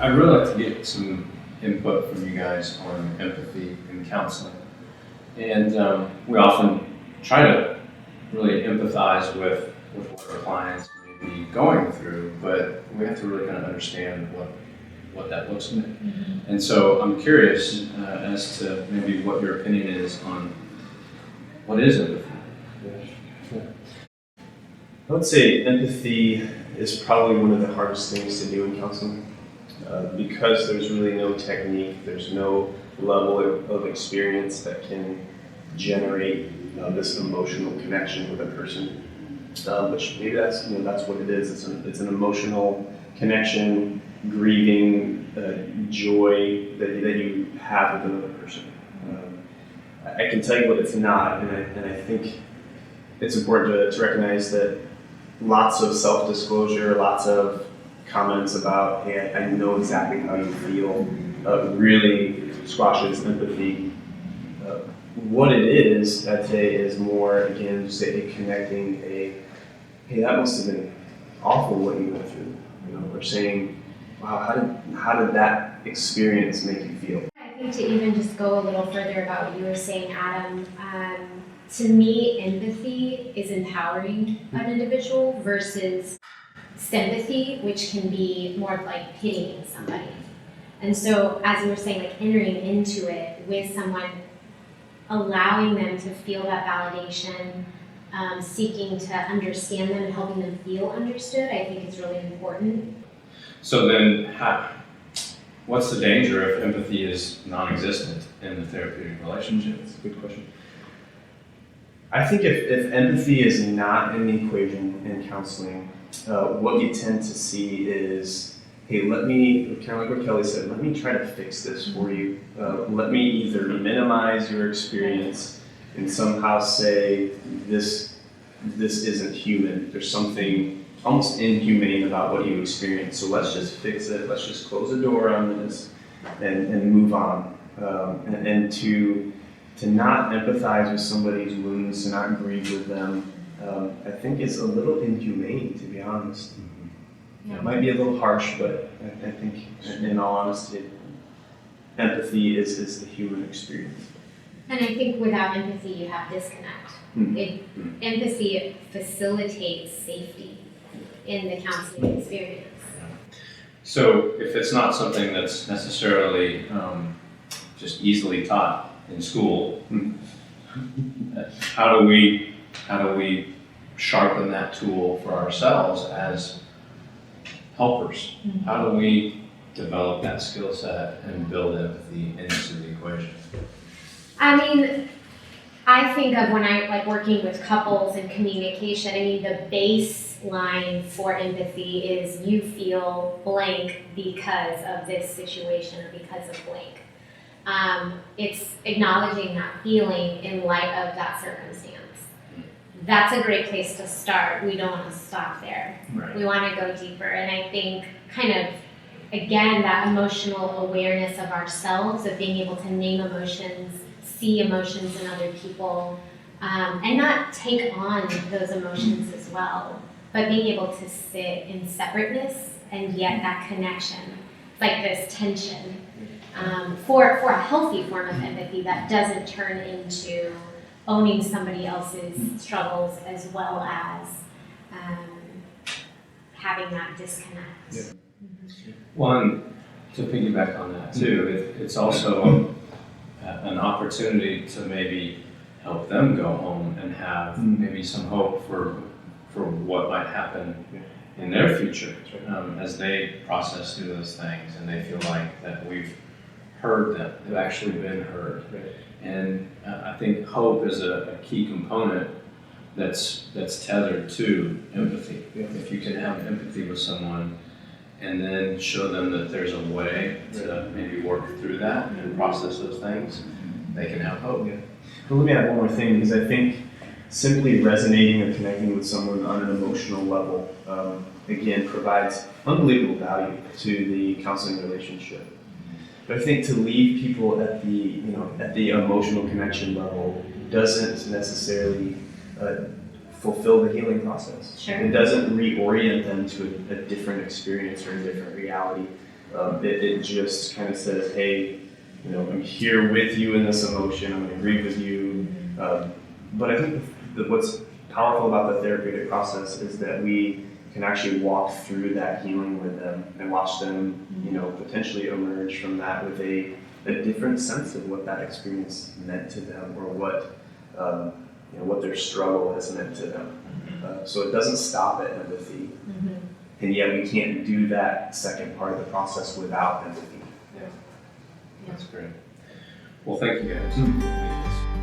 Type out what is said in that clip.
I'd really like to get some input from you guys on empathy in counseling. And we often try to really empathize with what our clients may be going through, but we have to really kind of understand what that looks like. Mm-hmm. And so I'm curious as to maybe what your opinion is on what is empathy. I would say empathy is probably one of the hardest things to do in counseling because there's really no technique, there's no level of experience that can generate this emotional connection with a person. Which maybe that's what it is. It's an emotional connection, grieving, joy that you have with another person. I can tell you what it's not, and I think it's important to recognize that lots of self-disclosure, lots of comments about, hey, I know exactly how you feel, really squashes empathy. What it is, I'd say, is more, again, just a connecting, hey, that must have been awful what you went through. Or saying, wow, how did that experience make you feel? I think to even just go a little further about what you were saying, Adam, to me, empathy is empowering an individual versus sympathy, which can be more of like pitying somebody. And so, as you were saying, like entering into it with someone, allowing them to feel that validation, seeking to understand them and helping them feel understood, I think is really important. So then, what's the danger if empathy is non-existent in the therapeutic relationship? That's a good question. I think if empathy is not in the equation in counseling, what you tend to see is, hey, let me, kind of like what Kelly said, let me try to fix this for you. Let me either minimize your experience and somehow say this isn't human. There's something almost inhumane about what you experience. So let's just fix it. Let's just close the door on this and move on. And to not empathize with somebody's wounds, to not grieve with them, I think is a little inhumane, to be honest. Yeah. It might be a little harsh, but I think, in all honesty, empathy is the human experience. And I think without empathy, you have disconnect. Empathy facilitates safety in the counseling experience. So if it's not something that's necessarily just easily taught in school, how do we sharpen that tool for ourselves as helpers? Mm-hmm. How do we develop that skill set and build empathy into the equation? I mean, I think of when I like working with couples and communication, I mean, the baseline for empathy is you feel blank because of this situation or because of blank. It's acknowledging that feeling in light of that circumstance. That's a great place to start. We don't want to stop there. Right. We want to go deeper. And I think kind of, again, that emotional awareness of ourselves, of being able to name emotions, see emotions in other people, and not take on those emotions as well, but being able to sit in separateness and yet that connection, like this tension, for a healthy form of empathy that doesn't turn into owning somebody else's struggles as well as having that disconnect. Yeah. Mm-hmm. One, to piggyback on that too, it's also an opportunity to maybe help them go home and have maybe some hope for what might happen in their future as they process through those things and they feel like that we've heard them, they've actually been heard. Right. And I think hope is a key component that's tethered to empathy. Yeah. If you can have empathy with someone and then show them that there's a way to maybe work through that and process those things, they can have hope. Yeah. Well, let me add one more thing, because I think simply resonating and connecting with someone on an emotional level, again, provides unbelievable value to the counseling relationship. But I think to leave people at the emotional connection level doesn't necessarily fulfill the healing process. Sure. It doesn't reorient them to a different experience or a different reality. It just kind of says, hey, I'm here with you in this emotion. I'm going to grieve with you. But I think what's powerful about the therapeutic process is that we can actually walk through that healing with them and watch them, potentially emerge from that with a different sense of what that experience meant to them, or what their struggle has meant to them. So it doesn't stop at empathy, and yet we can't do that second part of the process without empathy. Yeah, that's great. Well, thank you guys.